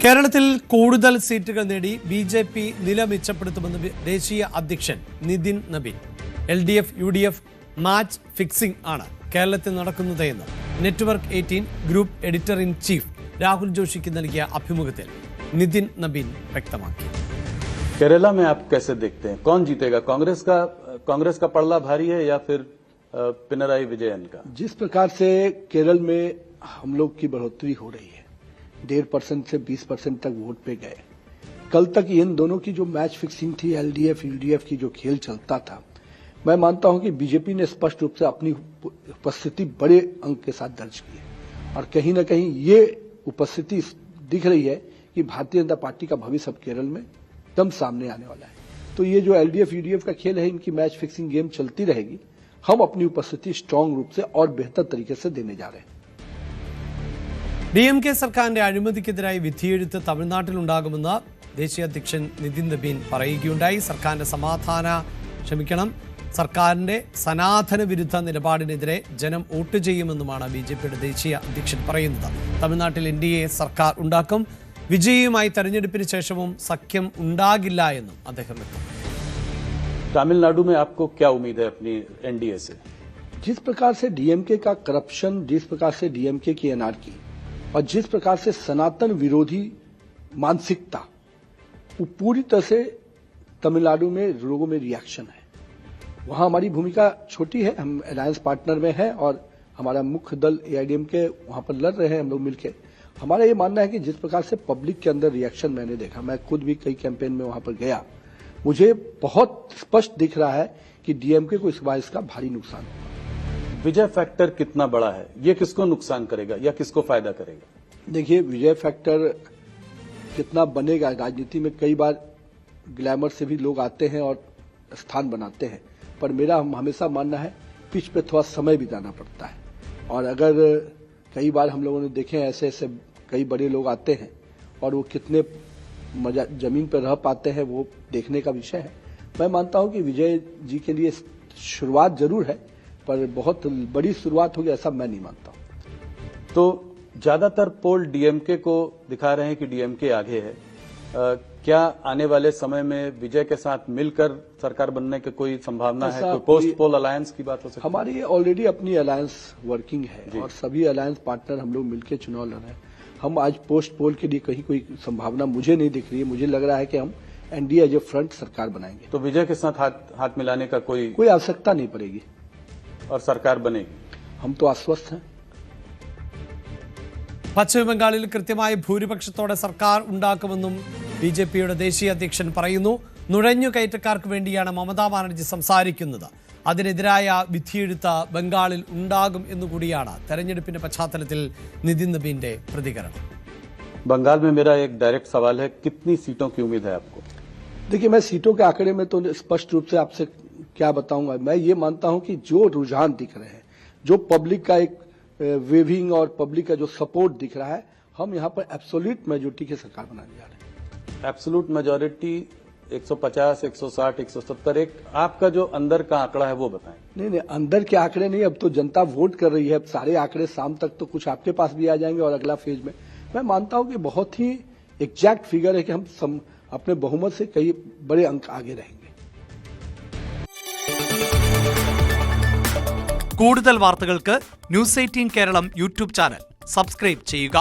കേരളത്തിൽ കൂടുതൽ സീറ്റുകൾ നേടി ബി.ജെ.പി. നില മെച്ചപ്പെടുത്തുമെന്ന് ദേശീയ അധ്യക്ഷൻ Nitin Nabin. LDF UDF match fixing ആണ് കേരളത്തിൽ നടക്കുന്നതെന്ന് network 18 group editor in chief Rahul ജോഷിക്ക് നൽകിയ അഭിമുഖത്തിൽ നിതിൻ നബീൻ വ്യക്തമാക്കി. केरला में आप कैसे देखते हैं, कौन जीतेगा? कांग्रेस का पड़ला भारी है या फिर पिनराई विजयन का? जिस प्रकार से केरल में हम लोग की बढ़ोतरी हो रही है, 1.5% से 20% तक वोट पे गए. कल तक इन दोनों की जो मैच फिक्सिंग थी, LDF UDF की जो खेल चलता था, मैं मानता हूं कि बीजेपी ने स्पष्ट रूप से अपनी उपस्थिति बड़े अंक के साथ दर्ज की है और कहीं न कहीं ये उपस्थिति दिख रही है कि भारतीय जनता पार्टी का भविष्य अब केरल में एकदम सामने आने वाला है. तो ये जो LDF UDF का खेल है, इनकी मैच फिक्सिंग गेम चलती रहेगी. हम अपनी उपस्थिति स्ट्रांग रूप से और बेहतर तरीके से देने जा रहे हैं. DMK സർക്കാരിന്റെ അഴിമതിക്കെതിരായി വിധിയെഴുത്ത് തമിഴ്നാട്ടിലുണ്ടാകുമെന്ന് ദേശീയ അധ്യക്ഷൻ നിതിൻ നബീൻ പറയുകയുണ്ടായി. സർക്കാരിന്റെ സനാതന വിരുദ്ധ നിലപാടിനെതിരെ ജനം വോട്ട് ചെയ്യുമെന്നുമാണ് ബി.ജെ.പിയുടെ ദേശീയ അധ്യക്ഷൻ പറയുന്നത്. തമിഴ്നാട്ടിൽ NDA സർക്കാർ ഉണ്ടാക്കും, വിജയിയുമായി തെരഞ്ഞെടുപ്പിന് ശേഷവും സഖ്യം ഉണ്ടാകില്ല എന്നും അദ്ദേഹം വ്യക്തമാക്കി. तमिलनाडु में आपको क्या उम्मीद है अपनी NDA से? जिस प्रकार से DMK का करप्शन, जिस प्रकार से DMK की एनार्की और जिस प्रकार से सनातन विरोधी मानसिकता, वो पूरी तरह से तमिलनाडु में लोगों में रिएक्शन है. वहां हमारी भूमिका छोटी है, हम अलायंस पार्टनर में हैं और हमारा मुख्य दल AIDMK वहां पर लड़ रहे हैं हम लोग मिलकर. हमारा ये मानना है कि जिस प्रकार से पब्लिक के अंदर रिएक्शन मैंने देखा, मैं खुद भी कई कैंपेन में वहां पर गया, मुझे बहुत स्पष्ट दिख रहा है कि DMK को इस बार इसका भारी नुकसान होगा. विजय फैक्टर कितना बड़ा है, ये किसको नुकसान करेगा या किसको फायदा करेगा? देखिए, विजय फैक्टर कितना बनेगा, राजनीति में कई बार ग्लैमर से भी लोग आते हैं और स्थान बनाते हैं, पर मेरा हमेशा मानना है पिच पे थोड़ा समय बिताना पड़ता है. और अगर कई बार हम लोगों ने देखे ऐसे ऐसे कई बड़े लोग आते हैं और वो कितने जमीन पर रह पाते हैं, वो देखने का विषय है. मैं मानता हूं कि विजय जी के लिए शुरुआत जरूर है, पर बहुत बड़ी शुरुआत होगी ऐसा मैं नहीं मानता हूं. तो ज्यादातर पोल DMK को दिखा रहे हैं कि DMK आगे है. क्या आने वाले समय में विजय के साथ मिलकर सरकार बनने की कोई संभावना है? कोई पोस्ट पोल अलायंस की बात हो सकती है? हमारी ऑलरेडी अपनी अलायंस वर्किंग है और सभी अलायंस पार्टनर हम लोग मिलकर चुनाव लड़ रहे हैं. हम आज पोस्ट पोल के लिए कहीं कोई संभावना मुझे नहीं दिख रही है. मुझे लग रहा है कि हम NDA एज ए फ्रंट सरकार बनाएंगे. तो विजय के साथ हाथ मिलाने का कोई आवश्यकता नहीं पड़ेगी और सरकार बनेगी. हम तो आश्वस्त हैं. പശ്ചിമബംഗാളിൽ കൃത്യമായ ഭൂരിപക്ഷത്തോടെ സർക്കാർ ഉണ്ടാക്കുമെന്നും ബി.ജെ.പിയുടെ ദേശീയ അധ്യക്ഷൻ പറയുന്നു. നുഴഞ്ഞുകയറ്റക്കാർക്ക് വേണ്ടിയാണ് മമതാ ബാനർജി സംസാരിക്കുന്നത്. അതിനെതിരായ വിധിയെഴുത്ത് ബംഗാളിൽ ഉണ്ടാകും എന്നുകൂടിയാണ് തെരഞ്ഞെടുപ്പിന്റെ പശ്ചാത്തലത്തിൽ നിതിൻ നബീന്റെ പ്രതികരണം. बंगाल में मेरा एक डायरेक्ट सवाल है, कितनी सीटों की उम्मीद है आपको? देखिए, मैं सीटों के आंकड़े में तो स्पष्ट रूप से आपसे क्या बताऊंगा. मैं ये मानता हूं कि जो रुझान दिख रहे हैं, जो पब्लिक का एक वेविंग और पब्लिक का जो सपोर्ट दिख रहा है, हम यहाँ पर एब्सोल्यूट मेजोरिटी की सरकार बनाने जा रहे हैं. एब्सोल्यूट मेजोरिटी 150, 160, 170, एक आपका जो अंदर का आंकड़ा है वो बताएं. नहीं, अंदर के आंकड़े नहीं, अब तो जनता वोट कर रही है. अब सारे आंकड़े शाम तक तो कुछ आपके पास भी आ जाएंगे और अगला फेज में मैं मानता हूं कि बहुत ही एग्जैक्ट फिगर है कि हम अपने बहुमत से कई बड़े अंक आगे रहेंगे. കൂടുതൽ വാർത്തകൾക്ക് News 18 Keralam YouTube channel subscribe ചെയ്യുക.